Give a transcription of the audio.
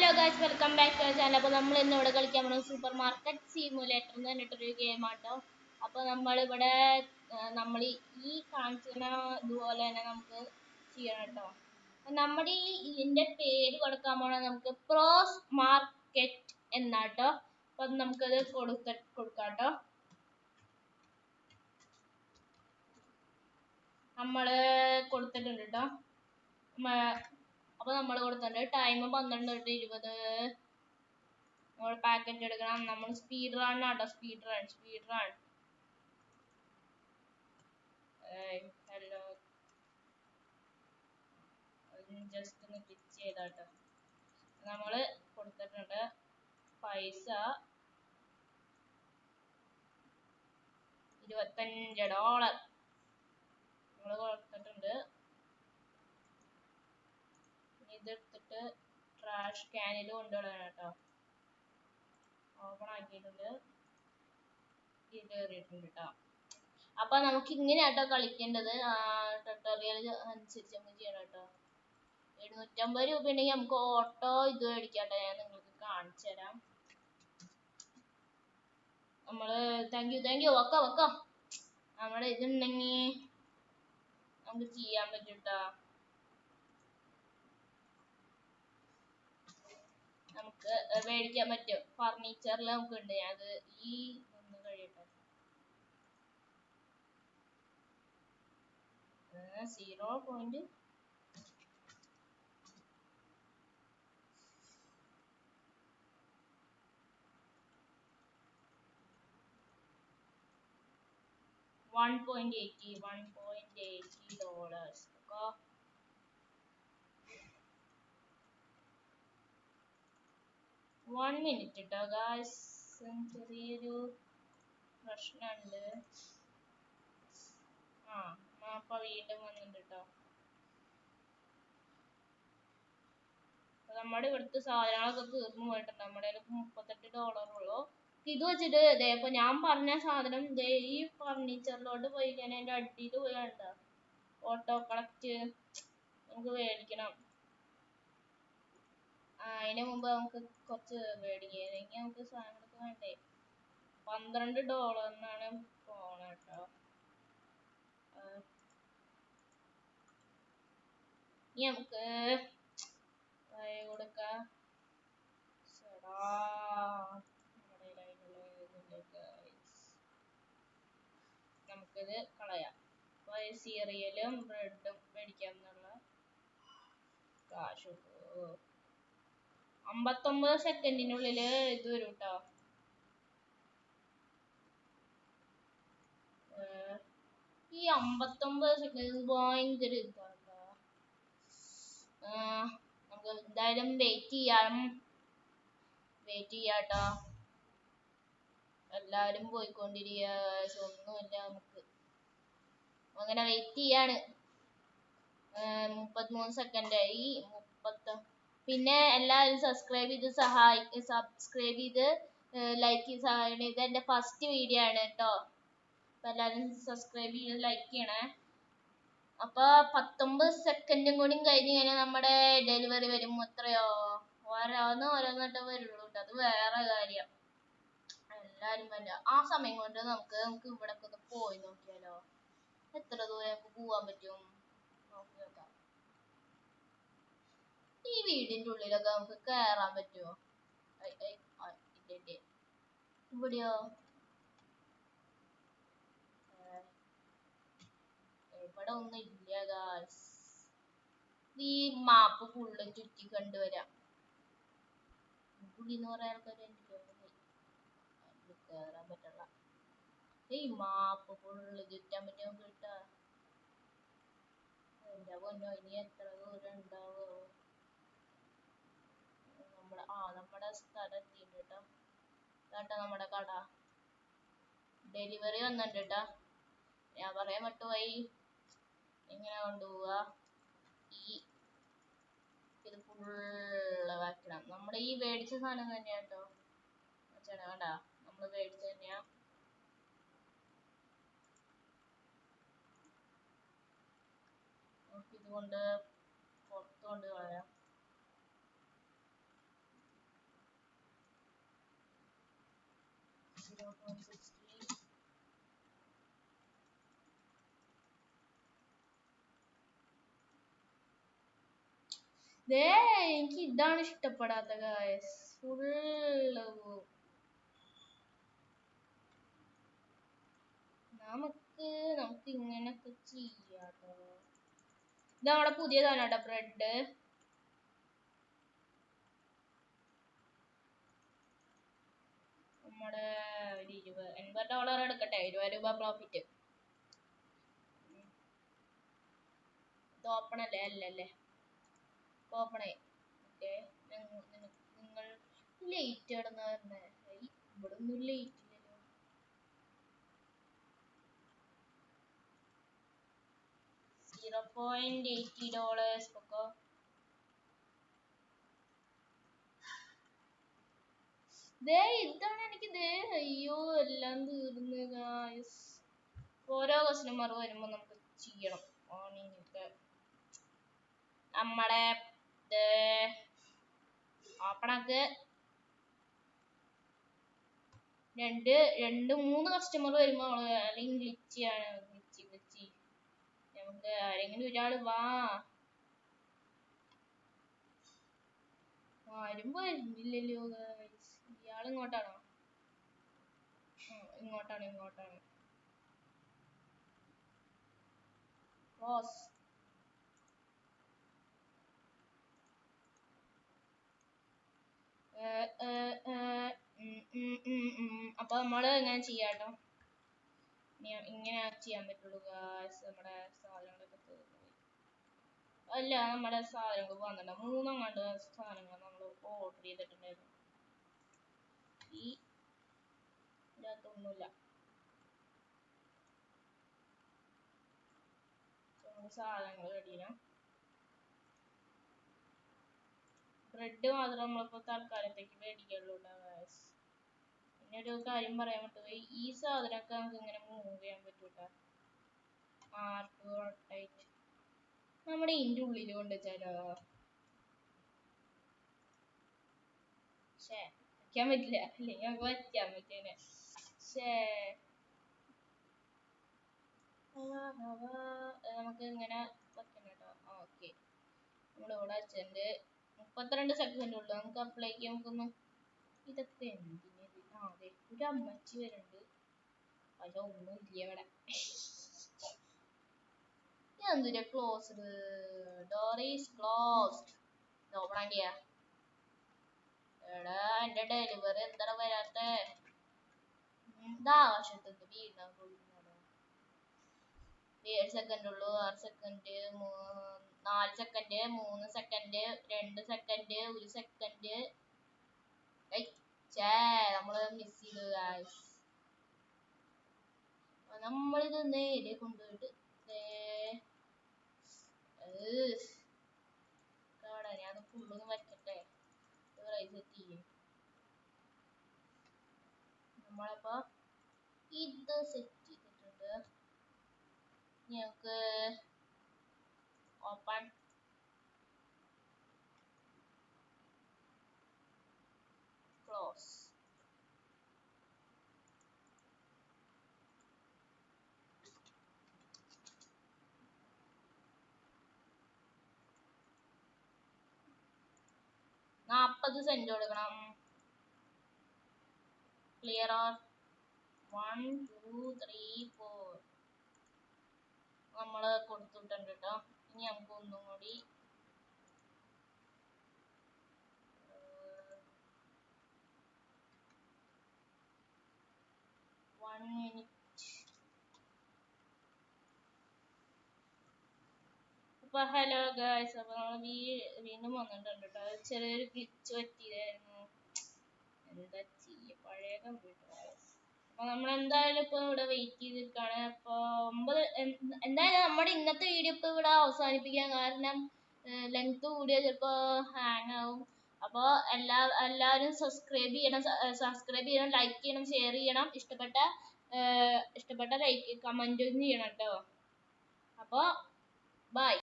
Hello guys, welcome back to channel. അപ്പോൾ നമ്മൾ ഇന്ന് ഇവിടെ കളിക്കാൻ പോകുന്നത് സൂപ്പർ മാർക്കറ്റ് സിമുലേറ്റർ എന്ന് പറഞ്ഞിട്ടൊരു ഗെയിം ആട്ടോ. അപ്പോൾ നമ്മളിവിടെ നമ്മൾ ഈ കാണിക്കുന്ന ഇതുപോലെ തന്നെ നമുക്ക് ചെയ്യണം കേട്ടോ. നമ്മുടെ ഇതിൻ്റെ പേര് കൊടുക്കാൻ പോണത് നമുക്ക് പ്രോസ് മാർക്കറ്റ് എന്നാട്ടോ. അപ്പം നമുക്കത് കൊടുക്കാം കേട്ടോ. നമ്മൾ കൊടുത്തിട്ടുണ്ട് കേട്ടോ. അപ്പോൾ നമ്മൾ കൊടുത്തിട്ടുണ്ട് ടൈം 12 തൊട്ട് 20. നമ്മൾ പാക്കറ്റ് എടുക്കണം. നമ്മൾ സ്പീഡ് റൺ ആട്ടോ. സ്പീഡ് റൺ ഹലോ ജസ്റ്റ് ഒന്ന് ക്ലിക്ക് ചെയ്താട്ടോ. നമ്മൾ കൊടുത്തിട്ടുണ്ട് പൈസ $25 നമ്മൾ കൊടുത്തിട്ടുണ്ട്. ഇതെടുത്തിട്ട് ട്രാഷ് ക്യാനിൽ കൊണ്ടുപോകണം കേട്ടോ. ഓപ്പൺ ആക്കിയിട്ടുണ്ട്. ഇത് കയറിയിട്ടുണ്ട് കേട്ടോ. അപ്പൊ നമുക്ക് ഇങ്ങനെയാട്ടോ കളിക്കേണ്ടത്. ട്യൂട്ടോറിയൽ അനുസരിച്ച് നമുക്ക് ചെയ്യണം കേട്ടോ. 750 രൂപ ഉണ്ടെങ്കിൽ നമുക്ക് ഓട്ടോ ഇത് മേടിക്കാട്ടോ. ഞാൻ നിങ്ങൾക്ക് കാണിച്ചു തരാം. നമ്മള് താങ്ക് യു വെക്കാം. നമ്മുടെ ഇതുണ്ടെങ്കിൽ നമുക്ക് ചെയ്യാൻ പറ്റും കേട്ടോ. നമുക്ക് മേടിക്കാൻ പറ്റും. ഫർണിച്ചറിൽ നമുക്ക് ഉണ്ട്. അത് ഈ ഒന്ന് കഴിയട്ടെ. 0. $1.80. One minute കേട്ടോ ഗായ്സ്. ചെറിയൊരു പ്രശ്നമുണ്ട്. അപ്പൊ വീണ്ടും വന്നിട്ടുണ്ട് കേട്ടോ. നമ്മുടെ ഇവിടുത്തെ സാധനങ്ങളൊക്കെ തീർന്നു പോയിട്ടുണ്ട്. നമ്മുടെ $38 ഉള്ളൂ. ഇത് വെച്ചിട്ട് ഇതേ ഇപ്പൊ ഞാൻ പറഞ്ഞ സാധനം ഇതേ ഈ ഫർണിച്ചറിലോട്ട് പോയി കഴിഞ്ഞാൽ അതിന്റെ അടിയിൽ പോയി കണ്ടോ ഓട്ടോ കളക്ട് നമുക്ക് മേടിക്കണം. അതിന് മുമ്പ് നമുക്ക് കുറച്ച് മേടിക്കുക. നമുക്ക് സാധനങ്ങളൊക്കെ വേണ്ടേ. $12 പോണ കേട്ടോ. ഇനി നമുക്ക് കൊടുക്കാം. നമുക്കിത് കളയാം. അപ്പൊ സീറിയലും ബ്രെഡും മേടിക്കാന്നുള്ള കാശ് 59 സെക്കൻഡിനുള്ളില് ഇത് വരും കേട്ടോ. ഈ 59 സെക്കൻഡ് ഭയങ്കര ഇതാട്ടോ. നമുക്ക് എന്തായാലും വെയിറ്റ് ചെയ്യാട്ടോ. എല്ലാരും പോയിക്കൊണ്ടിരിക്കുക. ഒന്നുമില്ല, നമുക്ക് അങ്ങനെ വെയിറ്റ് ചെയ്യാണ്. 33 സെക്കൻഡ് ആയി. പിന്നെ എല്ലാവരും സബ്സ്ക്രൈബ് ചെയ്ത് ലൈക്ക് ചെയ്ത് സഹായിക്കണം. ഇത് എൻ്റെ ഫസ്റ്റ് വീഡിയോ ആണ് കേട്ടോ. അപ്പൊ എല്ലാവരും സബ്സ്ക്രൈബ് ചെയ്ത് ലൈക്ക് ചെയ്യണേ. അപ്പൊ 19 സെക്കൻഡും കൂടി കഴിഞ്ഞ് കഴിഞ്ഞാൽ നമ്മുടെ ഡെലിവറി വരും. എത്രയോ ഓരോന്നിട്ട് വരുള്ളൂ കേട്ടോ. അത് വേറെ കാര്യം. എല്ലാരും വരിക. ആ സമയം കൊണ്ട് നമുക്ക് ഇവിടെ ഒന്ന് പോയി നോക്കിയാലോ. എത്ര ദൂരം നമുക്ക് പോവാൻ പറ്റും നോക്കി നോക്കാം. ഈ വീടിന്റെ ഉള്ളിലൊക്കെ നമുക്ക് കയറാൻ പറ്റുമോ? ഇവിടെയോ? ഇവിടെ ഒന്നും ഇല്ല ഗായ്സ്. ഈ മാപ്പ് ഫുള്ള് ചുറ്റി കണ്ടുവരാം. പുള്ളിന്ന് പറയാൻ ആൾക്കാർ കേറാൻ പറ്റില്ല. ഈ മാപ്പ് ഫുള്ള് ചുറ്റാൻ പറ്റുമോ കിട്ടാ? എന്റെ പൊന്നോ, ഇനി എത്ര ദൂരം ഉണ്ടാവോ? നമ്മുടെ സ്ഥലം എത്തിയിട്ടുണ്ട് കേട്ടോ. കേട്ടോ നമ്മുടെ കട ഡെലിവറി വന്നിട്ടുണ്ട് കേട്ടോ. ഞാൻ പറയാൻ വിട്ടുപോയി. എങ്ങനെ കൊണ്ടുപോവുക? ഇത് ഫുള്ള് വെക്കണം. നമ്മുടെ ഈ മേടിച്ച സാധനം തന്നെയാ കേട്ടോ. വേണ്ട, നമ്മൾ മേടിച്ച തന്നെയാ. ഇതുകൊണ്ട് പുറത്ത് കൊണ്ട് കളയാം. 0.60. എനിക്ക് ഇതാണ് ഇഷ്ടപ്പെടാത്ത ഗായ്സ്. നമുക്ക് ഇങ്ങനൊക്കെ ചെയ്യാട്ടോ. ഇത് നമ്മുടെ പുതിയതാണ് കേട്ടോ ബ്രെഡ്. നമ്മുടെ ഒരു $80 എടുക്കട്ടെ, $20 പ്രോഫിറ്റ്. ഇത് ഓപ്പൺ അല്ലേ? അല്ലല്ലേ, ഓപ്പണായി. ഓക്കെ, നിങ്ങൾ ലേറ്റ് ഇടുന്ന ഇവിടെ ഒന്നും ലേറ്റ് ഇല്ലല്ലോ. $0.80 ഒക്കെ. ഇതാണ് എനിക്ക് അയ്യോ എല്ലാം തീർന്നു ഗായ്സ്. ഓരോ കസ്റ്റമർ വരുമ്പോ നമുക്ക് ചെയ്യണം. നമ്മടെ ഓപ്പണാക്ക് 2-3 കസ്റ്റമർ വരുമ്പോ അല്ലെങ്കിൽ ഗ്ലിച്ച് നമുക്ക് ആരെങ്കിലും ഒരാള് ആരും വരുന്നില്ലല്ലോ. ഇയാൾ ഇങ്ങോട്ടാണോ? ഇങ്ങോട്ടാണ്. അപ്പൊ നമ്മള് ഇങ്ങനെ ചെയ്യാട്ടോ. ഇങ്ങനെ ചെയ്യാൻ പറ്റുള്ളൂ ഗായ്സ്. നമ്മുടെ സാധനങ്ങളൊക്കെ തീർന്നു. അല്ല, നമ്മുടെ സാധനങ്ങൾ വന്നിട്ടുണ്ട്. 3 സാധനങ്ങൾ നമ്മൾ ഓർഡർ ചെയ്തിട്ടുണ്ടായിരുന്നു. ഇതിനകത്തൊന്നുമില്ല. സാധനങ്ങൾ റെഡിയാണ്. ബ്രെഡ് മാത്രം നമ്മളിപ്പോ തൽക്കാലത്തേക്ക് മേടിക്കുള്ളൂ. പിന്നെ ഒരു കാര്യം പറയാൻ പറ്റുമോ, ഈ സാധനമൊക്കെ നമുക്ക് ഇങ്ങനെ മൂവ് ചെയ്യാൻ പറ്റൂട്ടാ. നമ്മുടെ ഇതിന്റെ ഉള്ളിൽ കൊണ്ടുവച്ചാലോ? വയ്ക്കാൻ പറ്റില്ല, അല്ലെങ്കിൽ നമുക്ക് വയ്ക്കാൻ പറ്റേനെ. നമുക്ക് ഇങ്ങനെ വെക്കണം കേട്ടോ. ഓക്കെ, നമ്മളിവിടെ വെച്ചിട്ടുണ്ട്. 32 സെക്കൻഡ് ഉള്ളു. നമുക്ക് അപ്ലൈക്ക് നമുക്കൊന്ന് ഇതൊക്കെ എന്തിന്? അതെ, ഒരു അമ്മച്ചി വരുന്നുണ്ട്. പക്ഷെ ഒന്നും ഇല്ല ഇവിടെ. എന്തിനാ closed? Door is closed. Open ആക്കിയാ എടാ, എന്റെ ഡെലിവറി എന്താണ് വരാത്ത? ആവശ്യത്തിന് വീടാൻ കൊടുക്കുന്നതാണ്. 7 സെക്കൻഡ് ഉള്ളു. 6 second, 4 second, 3 second, 2 second, 1 second. നമ്മള് മിസ് ചെയ്തു ഗായ്സ്. നമ്മളിത് നേരെ കൊണ്ടുപോയിട്ട് ഞാൻ ഫുള്ളൊന്ന് വയ്ക്കട്ടെ. നമ്മളപ്പോ ഇത് സെറ്റ് ചെയ്തിട്ടുണ്ട്. ഞങ്ങൾക്ക് ഓപ്പൺ ക്ലോസ്. $40 കൊടുക്കണം. ക്ലിയർ ഓർ 1 2 3 4 നമ്മള് കൊടുത്തിട്ടുണ്ട് കേട്ടോ. ഇനി നമുക്ക് ഒന്നും കൂടി 1 minute. അപ്പൊ ഹലോ ഗായ്സ്, അപ്പൊ നമ്മൾ വീണ്ടും വന്നിട്ടുണ്ട് കേട്ടോ. ചെറിയൊരു ഗ്ലിച്ച് പറ്റിയതായിരുന്നു. എന്താ ചെയ്യ, പഴയ കമ്പ്യൂട്ടർ. അപ്പൊ നമ്മൾ എന്തായാലും ഇപ്പൊ ഇവിടെ വെയിറ്റ് ചെയ്തിരിക്കാണ്. അപ്പൊ എന്തായാലും നമ്മുടെ ഇന്നത്തെ വീഡിയോ ഇപ്പൊ ഇവിടെ അവസാനിപ്പിക്കാം. കാരണം ലെങ്ത് കൂടിയ ചിലപ്പോ ഹാങ് ആവും. അപ്പൊ എല്ലാവരും സബ്സ്ക്രൈബ് ചെയ്യണം, ലൈക്ക് ചെയ്യണം, ഷെയർ ചെയ്യണം. ഇഷ്ടപ്പെട്ട ലൈക്ക് കമന്റും ചെയ്യണം കേട്ടോ. അപ്പൊ ബൈ.